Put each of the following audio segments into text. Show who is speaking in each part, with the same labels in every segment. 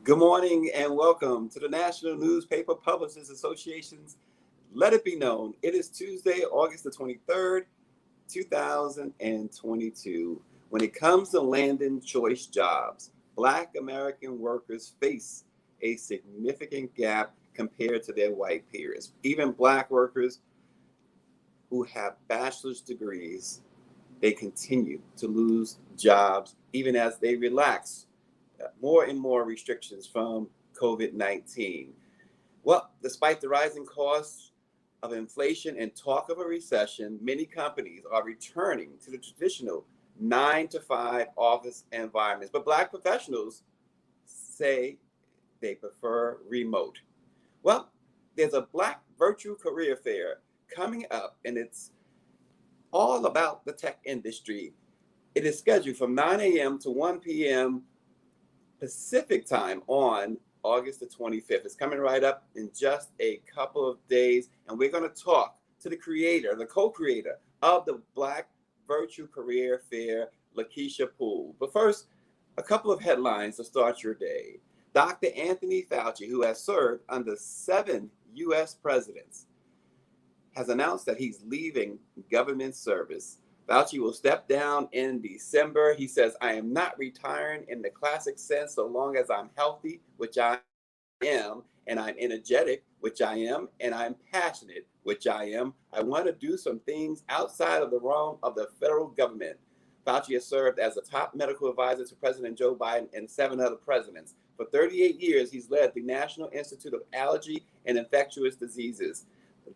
Speaker 1: Good morning and welcome to the National Newspaper Publishers Association's Let It Be Known. It is Tuesday, August the 23rd, 2022. When it comes to landing choice jobs, Black American workers face a significant gap compared to their white peers. Even Black workers who have bachelor's degrees, they continue to lose jobs even as they relax more and more restrictions from COVID-19. Well, despite the rising costs of inflation and talk of a recession, many companies are returning to the traditional 9-to-5 office environments. But Black professionals say they prefer remote. Well, there's a Black virtual career fair coming up, and it's all about the tech industry. It is scheduled from 9 a.m. to 1 p.m. Pacific time on August the 25th. It's coming right up in just a couple of days, and we're going to talk to the creator, the co-creator of the Black Virtual Career Fair, Lakeisha Poole. But first, a couple of headlines to start your day. Dr. Anthony Fauci, who has served under 7 U.S. presidents, has announced that he's leaving government service. Fauci will step down in December. He says, I am not retiring in the classic sense so long as I'm healthy, which I am, and I'm energetic, which I am, and I'm passionate, which I am. I want to do some things outside of the realm of the federal government. Fauci has served as a top medical advisor to President Joe Biden and 7 other presidents. For 38 years, he's led the National Institute of Allergy and Infectious Diseases.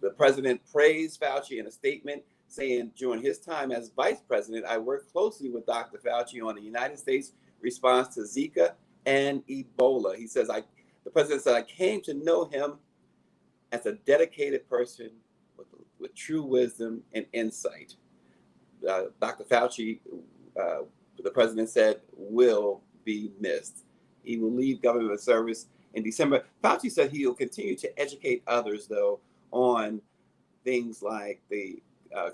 Speaker 1: The president praised Fauci in a statement, saying during his time as vice president, I worked closely with Dr. Fauci on the United States response to Zika and Ebola. He says, the president said, I came to know him as a dedicated person with true wisdom and insight. Dr. Fauci, the president said, will be missed. He will leave government service in December. Fauci said he will continue to educate others, though, on things like the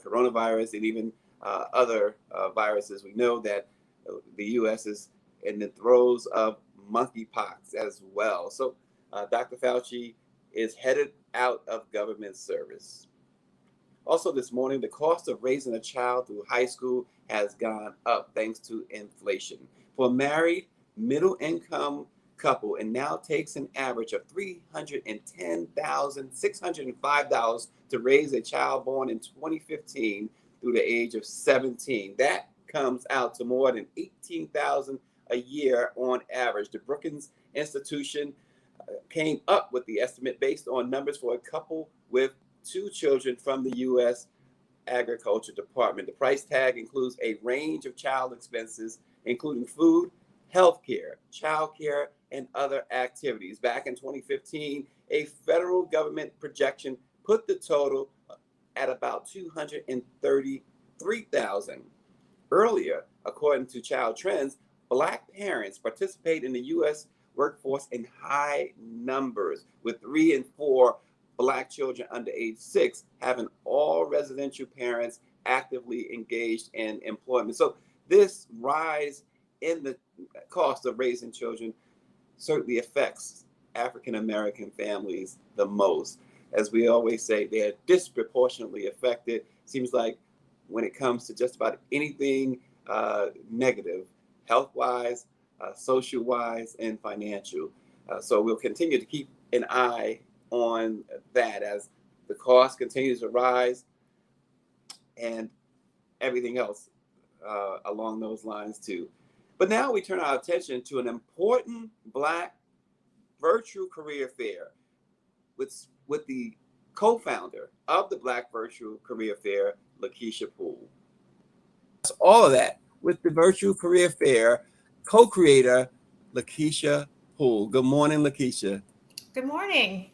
Speaker 1: coronavirus and even other viruses. We know that the U.S. is in the throes of monkeypox as well. So Dr. Fauci is headed out of government service. Also this morning, the cost of raising a child through high school has gone up thanks to inflation. For a married, middle-income couple, it now takes an average of $310,605 to raise a child born in 2015 through the age of 17. That comes out to more than $18,000 a year on average. The Brookings Institution came up with the estimate based on numbers for a couple with 2 children from the U.S. Agriculture Department. The price tag includes a range of child expenses, including food, healthcare, childcare, and other activities. Back in 2015, a federal government projection put the total at about $233,000. Earlier, according to Child Trends, Black parents participate in the U.S. workforce in high numbers, with 3 and 4 Black children under age 6 having all residential parents actively engaged in employment. So this rise in the cost of raising children certainly affects African American families the most. As we always say, they are disproportionately affected. Seems like when it comes to just about anything negative, health-wise, social-wise, and financial. So we'll continue to keep an eye on that as the cost continues to rise and everything else along those lines too. But now we turn our attention to an important Black virtual career fair with the co-founder of the Black Virtual Career Fair, Lakeisha Poole. All of that with the Virtual Career Fair co-creator, Lakeisha Poole. Good morning, Lakeisha.
Speaker 2: Good morning.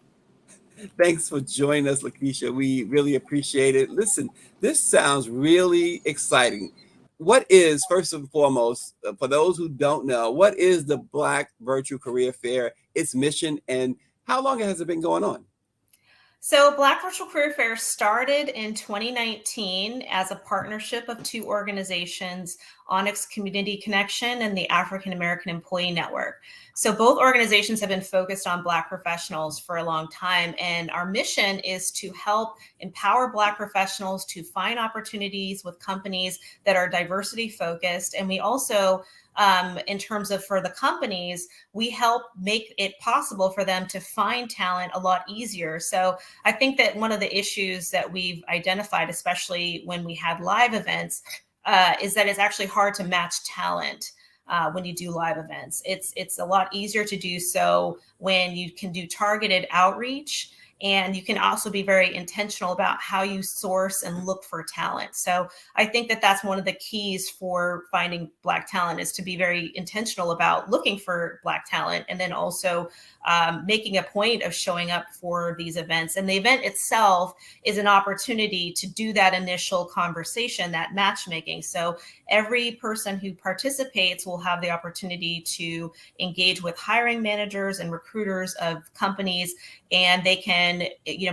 Speaker 1: Thanks for joining us, Lakeisha. We really appreciate it. Listen, this sounds really exciting. What is, first and foremost, for those who don't know, what is the Black Virtual Career Fair, its mission, and how long has it been going on?
Speaker 2: So Black Virtual Career Fair started in 2019 as a partnership of two organizations, Onyx Community Connection and the African American Employee Network. So both organizations have been focused on Black professionals for a long time, and our mission is to help empower Black professionals to find opportunities with companies that are diversity focused. And we also in terms of for the companies, we help make it possible for them to find talent a lot easier. So I think that one of the issues that we've identified, especially when we had live events, is that it's actually hard to match talent. When you do live events, it's a lot easier to do so when you can do targeted outreach, and you can also be very intentional about how you source and look for talent. So I think that that's one of the keys for finding Black talent, is to be very intentional about looking for Black talent, and then also making a point of showing up for these events. And the event itself is an opportunity to do that initial conversation, that matchmaking. So every person who participates will have the opportunity to engage with hiring managers and recruiters of companies, and they can,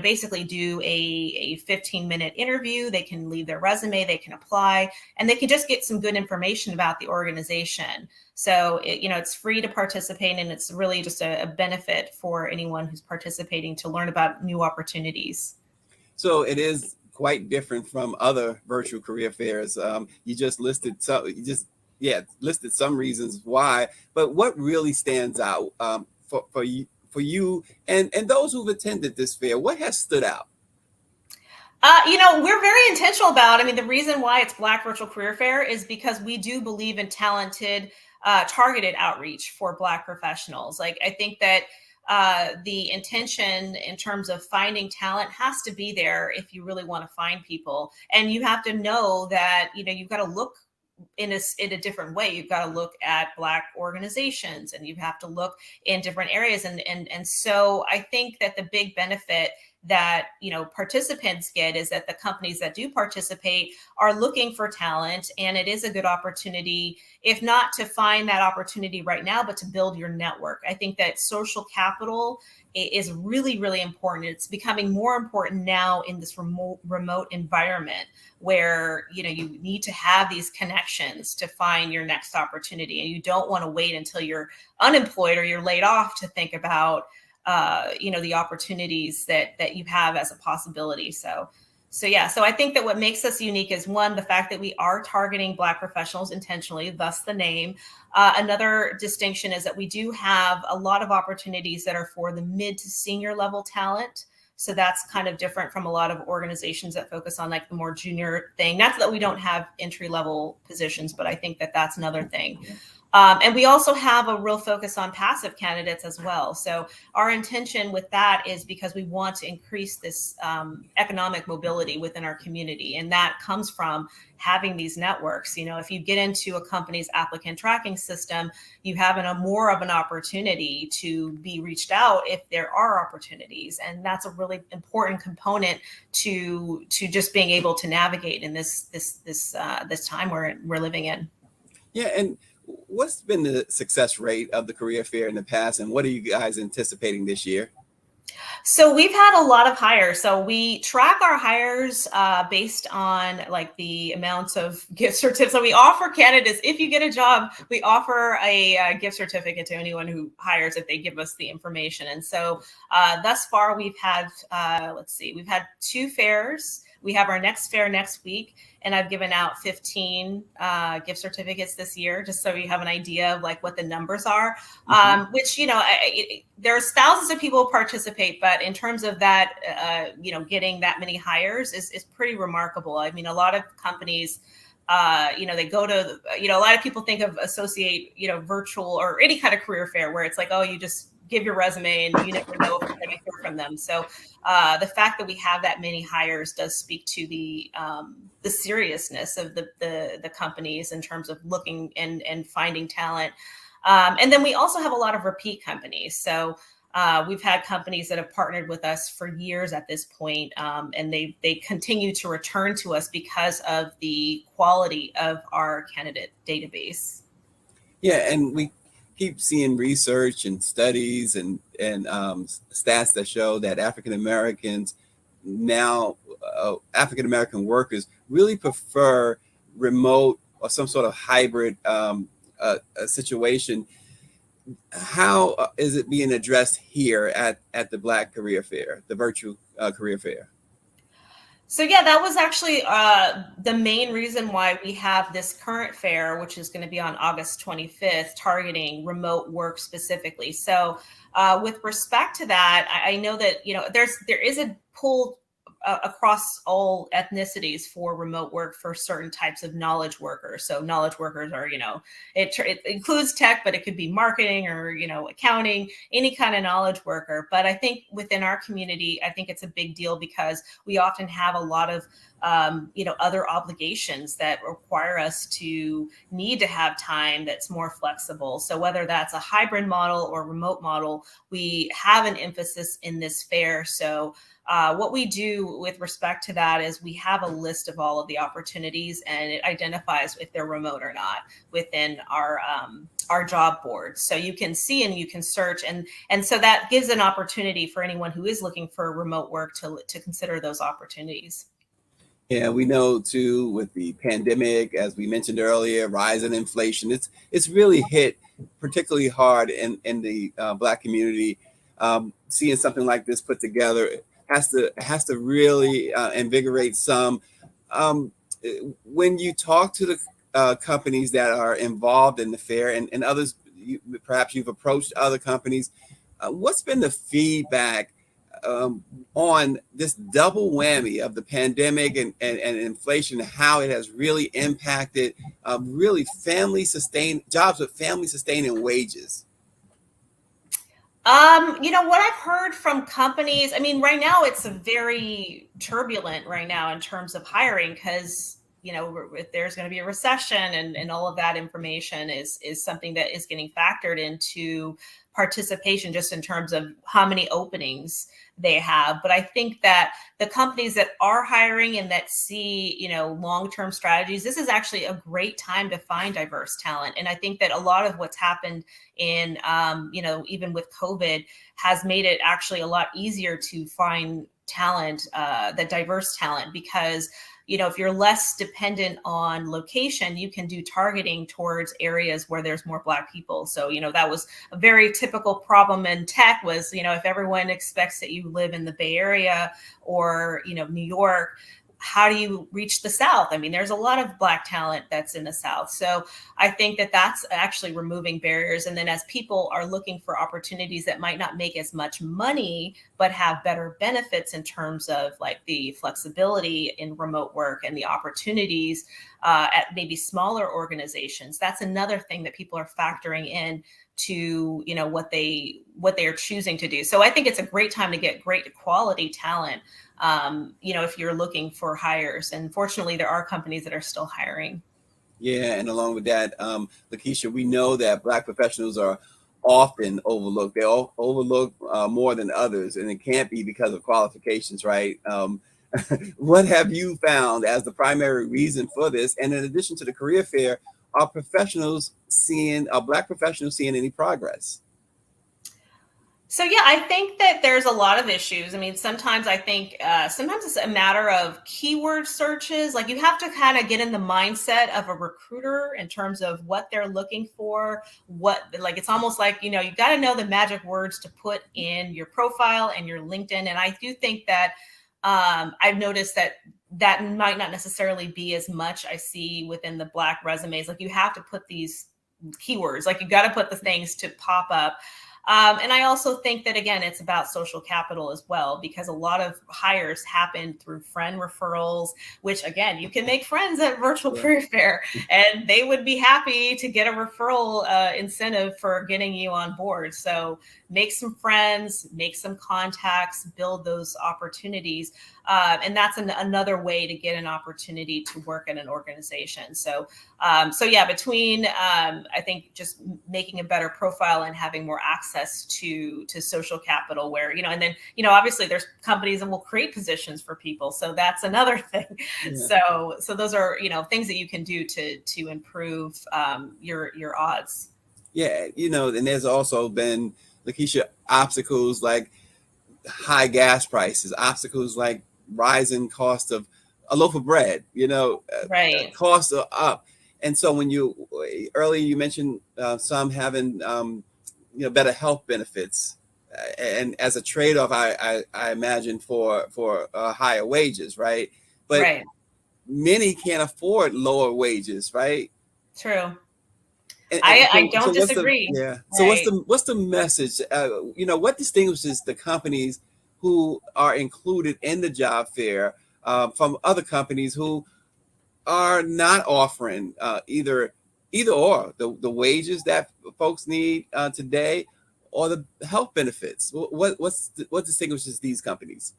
Speaker 2: basically do a 15-minute interview. They can leave their resume, they can apply, and they can just get some good information about the organization. So, it's free to participate, and it's really just a benefit for anyone who's participating to learn about new opportunities.
Speaker 1: So it is quite different from other virtual career fairs. You just listed listed some reasons why, but what really stands out for you and those who've attended this fair? What has stood out?
Speaker 2: We're very intentional about, the reason why it's Black Virtual Career Fair is because we do believe in talented, targeted outreach for Black professionals. Like, I think that the intention in terms of finding talent has to be there if you really want to find people. And you have to know that, you've got to look in a different way. You've got to look at Black organizations, and you have to look in different areas. And so I think that the big benefit that participants get is that the companies that do participate are looking for talent, and it is a good opportunity, if not to find that opportunity right now, but to build your network. I think that social capital is really, really important. It's becoming more important now in this remote environment where you need to have these connections to find your next opportunity, and you don't want to wait until you're unemployed or you're laid off to think about the opportunities that you have as a possibility. So I think that what makes us unique is, one, the fact that we are targeting Black professionals intentionally, thus the name. Another distinction is that we do have a lot of opportunities that are for the mid to senior level talent. So that's kind of different from a lot of organizations that focus on like the more junior thing. Not that we don't have entry level positions, but I think that that's another thing. And we also have a real focus on passive candidates as well. So our intention with that is because we want to increase this economic mobility within our community. And that comes from having these networks. If you get into a company's applicant tracking system, you have more of an opportunity to be reached out if there are opportunities. And that's a really important component to just being able to navigate in this time we're living in.
Speaker 1: Yeah. And what's been the success rate of the career fair in the past, and what are you guys anticipating this year?
Speaker 2: So we've had a lot of hires. So we track our hires based on like the amounts of gift certificates. So we offer candidates, if you get a job, we offer a gift certificate to anyone who hires if they give us the information. And so thus far we've had, we've had 2 fairs. We have our next fair next week, and I've given out 15 gift certificates this year, just so you have an idea of like what the numbers are. Which there's thousands of people participate, but in terms of that, getting that many hires is pretty remarkable. I mean, a lot of companies, they go to, a lot of people associate virtual or any kind of career fair where it's like, oh, you just give your resume and you never know if you're going to hear from them. So the fact that we have that many hires does speak to the seriousness of the companies in terms of looking and finding talent. And then we also have a lot of repeat companies. So we've had companies that have partnered with us for years at this point, and they continue to return to us because of the quality of our candidate database.
Speaker 1: Yeah, and we keep seeing research and studies and stats that show that African Americans now African American workers really prefer remote or some sort of hybrid situation. How is it being addressed here at the Black Career Fair, the virtual career fair?
Speaker 2: So yeah, that was actually the main reason why we have this current fair, which is going to be on August 25th, targeting remote work specifically. So with respect to that, I know that there is a pull across all ethnicities for remote work for certain types of knowledge workers. So knowledge workers are, it includes tech, but it could be marketing or, accounting, any kind of knowledge worker. But I think within our community, I think it's a big deal because we often have a lot of other obligations that require us to need to have time that's more flexible. So whether that's a hybrid model or remote model, we have an emphasis in this fair. So what we do with respect to that is we have a list of all of the opportunities, and it identifies if they're remote or not within our job board. So you can see and you can search, and so that gives an opportunity for anyone who is looking for remote work to consider those opportunities.
Speaker 1: Yeah, we know too, with the pandemic, as we mentioned earlier, rise in inflation, it's really hit particularly hard in the Black community. Seeing something like this put together has to really invigorate some. When you talk to the companies that are involved in the fair and others, perhaps you've approached other companies, what's been the feedback on this double whammy of the pandemic and inflation, how it has really impacted really jobs with family sustaining wages?
Speaker 2: What I've heard from companies, I mean, right now it's a very turbulent right now in terms of hiring because, if there's going to be a recession and all of that information is something that is getting factored into participation just in terms of how many openings they have. But I think that the companies that are hiring and that see, long-term strategies, this is actually a great time to find diverse talent. And I think that a lot of what's happened in, even with COVID has made it actually a lot easier to find talent, that diverse talent, because if you're less dependent on location, you can do targeting towards areas where there's more Black people. So, that was a very typical problem in tech was, if everyone expects that you live in the Bay Area or, New York, how do you reach the South? I mean, there's a lot of Black talent that's in the South. So I think that that's actually removing barriers. And then as people are looking for opportunities that might not make as much money, but have better benefits in terms of like the flexibility in remote work and the opportunities at maybe smaller organizations, that's another thing that people are factoring in to what they are choosing to do. So I think it's a great time to get great quality talent, if you're looking for hires. And fortunately, there are companies that are still hiring.
Speaker 1: Yeah, and along with that, Lakeisha, we know that Black professionals are often overlooked. They're overlooked more than others, and it can't be because of qualifications, right? What have you found as the primary reason for this? And in addition to the career fair, are Black professionals seeing any progress?
Speaker 2: So yeah, I think that there's a lot of issues. I mean, sometimes I think sometimes it's a matter of keyword searches. Like you have to kind of get in the mindset of a recruiter in terms of what they're looking for. It's almost like, you got to know the magic words to put in your profile and your LinkedIn. And I do think that I've noticed that might not necessarily be as much I see within the Black resumes. Like you have to put these keywords, like you got to put the things to pop up. And I also think that, again, it's about social capital as well, because a lot of hires happen through friend referrals, which, again, you can make friends at Virtual Career Fair, and they would be happy to get a referral incentive for getting you on board. So make some friends, make some contacts, build those opportunities. And that's another way to get an opportunity to work at an organization. So between I think just making a better profile and having more access to social capital, where and then obviously there's companies that will create positions for people, so that's another thing. Yeah. So those are things that you can do to improve your odds.
Speaker 1: Yeah, and there's also been, Lakeisha, obstacles like high gas prices, obstacles like rising cost of a loaf of bread.
Speaker 2: Right.
Speaker 1: Costs are up, and so when earlier you mentioned some having better health benefits, and as a trade-off, I imagine for higher wages, right? But
Speaker 2: Right.
Speaker 1: many can't afford lower wages, right?
Speaker 2: True.
Speaker 1: And
Speaker 2: I
Speaker 1: so
Speaker 2: don't
Speaker 1: what's the
Speaker 2: disagree.
Speaker 1: yeah? So
Speaker 2: Right.
Speaker 1: what's the message? What distinguishes the companies who are included in the job fair from other companies who are not offering either or the wages that folks need today, or the health benefits? What distinguishes these companies?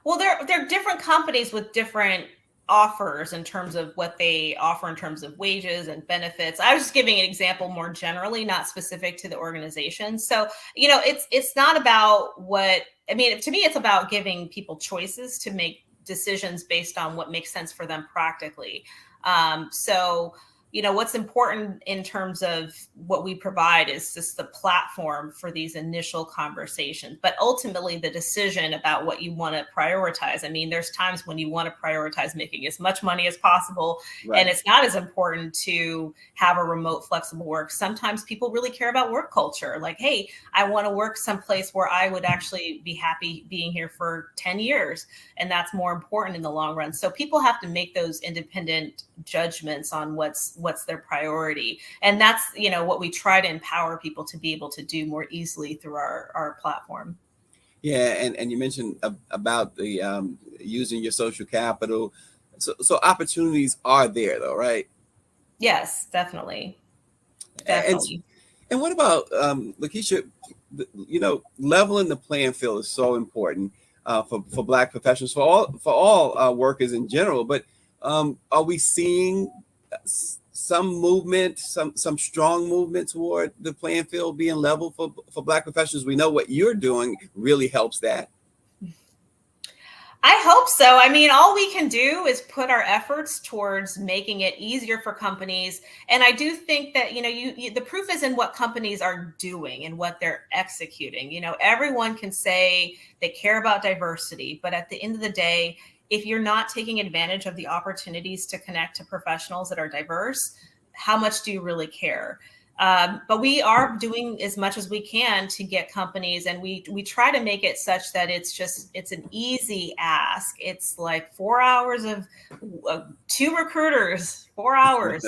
Speaker 2: Well, they're different companies with different offers in terms of what they offer in terms of wages and benefits. I was just giving an example more generally, not specific to the organization. So, it's not about what I mean, to me it's about giving people choices to make decisions based on what makes sense for them practically. So, what's important in terms of what we provide is just the platform for these initial conversations, but ultimately the decision about what you want to prioritize. I mean, there's times when you want to prioritize making as much money as possible,
Speaker 1: Right.
Speaker 2: and it's not as important to have a remote flexible work. Sometimes people really care about work culture, like, hey, I want to work someplace where I would actually be happy being here for 10 years, and that's more important in the long run. So people have to make those independent judgments on what's their priority, and that's what we try to empower people to be able to do more easily through our platform.
Speaker 1: Yeah, and you mentioned about the using your social capital, so opportunities are there though, right?
Speaker 2: Yes, definitely.
Speaker 1: And
Speaker 2: Definitely.
Speaker 1: and what about Lakeisha? Leveling the playing field is so important for Black professionals, for all workers in general. But are we seeing some movement, some strong movement toward the playing field being level for Black professionals? We know what you're doing really helps that.
Speaker 2: I hope so. I mean, all we can do is put our efforts towards making it easier for companies. And I do think that, the proof is in what companies are doing and what they're executing. Everyone can say they care about diversity, but at the end of the day, if you're not taking advantage of the opportunities to connect to professionals that are diverse, how much do you really care? But we are doing as much as we can to get companies, and we try to make it such that it's an easy ask. It's like 4 hours of 2 recruiters, 4 hours,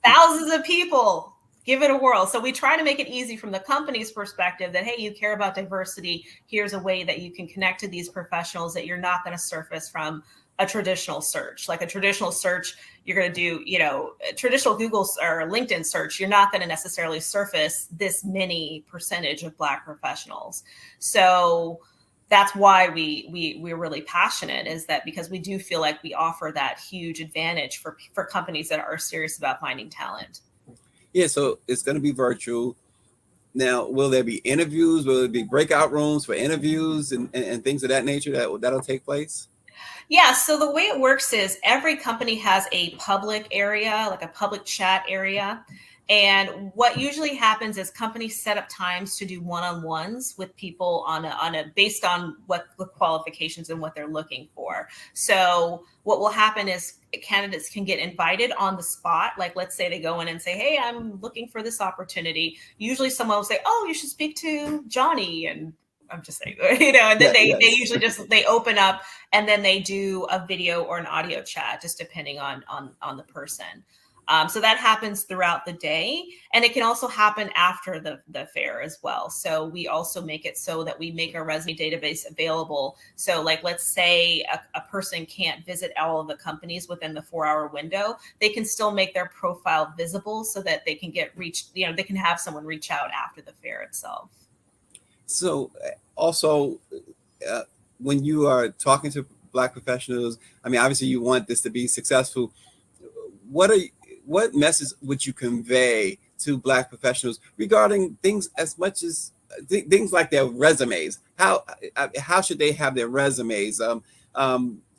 Speaker 2: thousands of people. Give it a whirl. So we try to make it easy from the company's perspective that, hey, you care about diversity. Here's a way that you can connect to these professionals that you're not going to surface from a traditional search. Like a traditional search, you're going to do, a traditional Google or LinkedIn search, you're not going to necessarily surface this many percentage of Black professionals. So that's why we're really passionate, is that because we do feel like we offer that huge advantage for companies that are serious about finding talent.
Speaker 1: Yeah, so it's going to be virtual. Now, will there be interviews? Will there be breakout rooms for interviews and things of that nature that'll take place?
Speaker 2: Yeah, so the way it works is every company has a public area, like a public chat area. And what usually happens is companies set up times to do one-on-ones with people on a based on what the qualifications and what they're looking for. So what will happen is candidates can get invited on the spot. Like, let's say they go in and say, hey, I'm looking for this opportunity. Usually someone will say, oh, you should speak to Johnny. And I'm just saying, and then
Speaker 1: Yeah,
Speaker 2: they
Speaker 1: yes.
Speaker 2: usually they open up and then they do a video or an audio chat, just depending on the person. So that happens throughout the day, and it can also happen after the fair as well. So we also make it so that we make our resume database available. So like, let's say a person can't visit all of the companies within the 4-hour window, they can still make their profile visible so that they can get reached, they can have someone reach out after the fair itself.
Speaker 1: So also, when you are talking to Black professionals, I mean, obviously you want this to be successful. What message would you convey to Black professionals regarding things as much as things like their resumes? How should they have their resumes and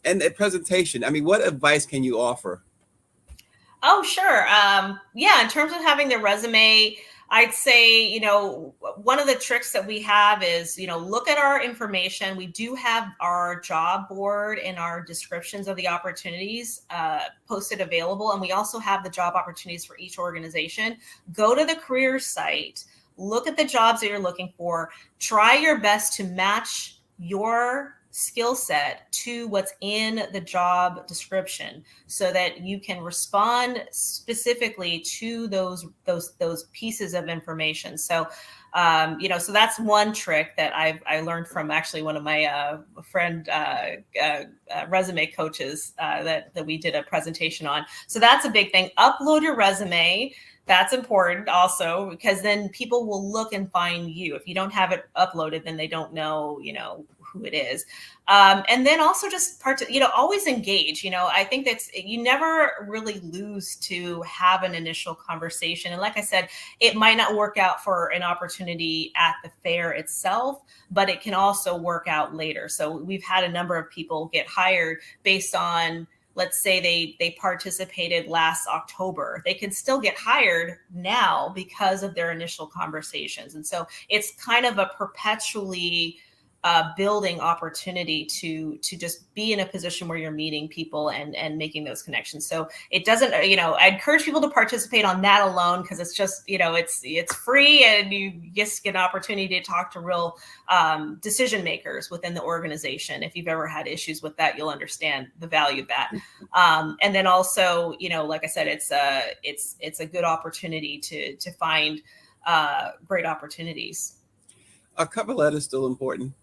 Speaker 1: their presentation? I mean, what advice can you offer?
Speaker 2: Oh, sure. Yeah, in terms of having their resume, I'd say, one of the tricks that we have is, look at our information. We do have our job board and our descriptions of the opportunities posted available. And we also have the job opportunities for each organization. Go to the careers site, look at the jobs that you're looking for, try your best to match your skill set to what's in the job description so that you can respond specifically to those pieces of information. So so that's one trick that I learned from actually one of my friend resume coaches that we did a presentation on. So that's a big thing. Upload your resume. That's important also, because then people will look and find you. If you don't have it uploaded, then they don't know, who it is. And then also just always engage. I think you never really lose to have an initial conversation. And like I said, it might not work out for an opportunity at the fair itself, but it can also work out later. So we've had a number of people get hired based on, let's say they participated last October. They can still get hired now because of their initial conversations. And so it's kind of a perpetually building opportunity to just be in a position where you're meeting people and making those connections. So it doesn't, I encourage people to participate on that alone, because it's just, it's free, and you just get an opportunity to talk to real decision makers within the organization. If you've ever had issues with that, you'll understand the value of that. And then also, like I said, it's a good opportunity to find great opportunities.
Speaker 1: Are cover letters still important?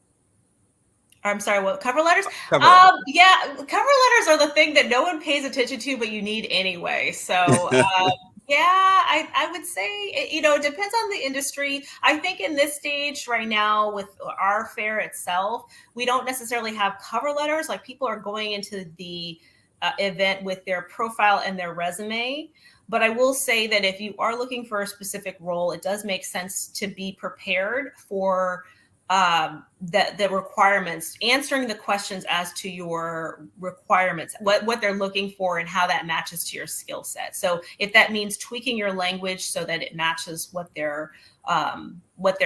Speaker 2: I'm sorry, what, cover letters? Yeah, cover letters are the thing that no one pays attention to, but you need anyway. So yeah, I would say, it depends on the industry. I think in this stage right now with our fair itself, we don't necessarily have cover letters. Like, people are going into the event with their profile and their resume. But I will say that if you are looking for a specific role, it does make sense to be prepared for the requirements, answering the questions as to your requirements, what they're looking for and how that matches to your skill set. So if that means tweaking your language so that it matches what their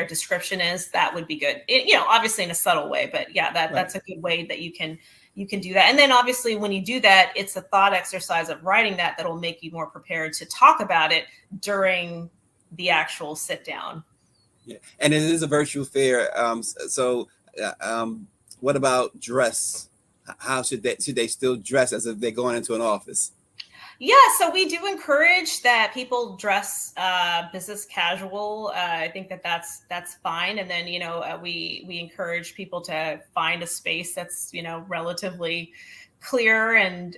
Speaker 2: description is, that would be good. Obviously in a subtle way, but yeah, that's a good way that you can do that. And then obviously when you do that, it's a thought exercise of writing that'll make you more prepared to talk about it during the actual sit down.
Speaker 1: Yeah, and it is a virtual fair. What about dress? How should they still dress as if they're going into an office?
Speaker 2: Yeah, so we do encourage that people dress business casual. I think that's fine. And then we encourage people to find a space that's relatively clear and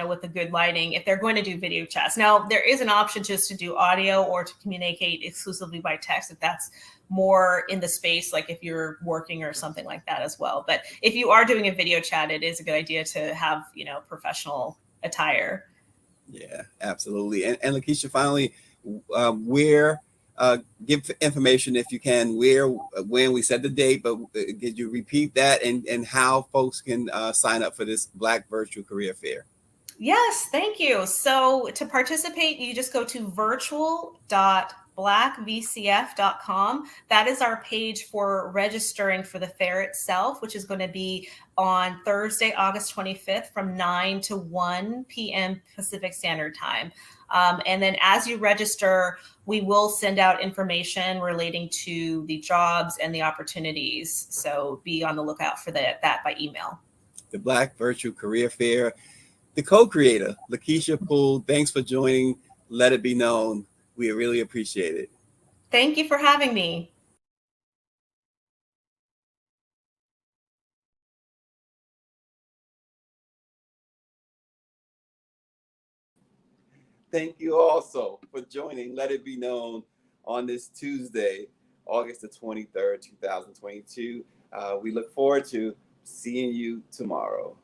Speaker 2: with the good lighting if they're going to do video chats. Now, there is an option just to do audio or to communicate exclusively by text if that's more in the space, like if you're working or something like that as well. But if you are doing a video chat, it is a good idea to have professional attire.
Speaker 1: Yeah, absolutely. And Lakeisha, finally, where give information if you can, when we set the date, but could you repeat that and how folks can sign up for this Black Virtual Career Fair?
Speaker 2: Yes, thank you. So to participate, you just go to virtual.blackvcf.com. That is our page for registering for the fair itself, which is going to be on Thursday, August 25th from 9 to 1 p.m. Pacific Standard Time. And then as you register, we will send out information relating to the jobs and the opportunities. So be on the lookout for that by email.
Speaker 1: The Black Virtual Career Fair. The co-creator, Lakeisha Poole, thanks for joining Let It Be Known. We really appreciate it.
Speaker 2: Thank you for having me.
Speaker 1: Thank you also for joining Let It Be Known on this Tuesday, August the 23rd, 2022. We look forward to seeing you tomorrow.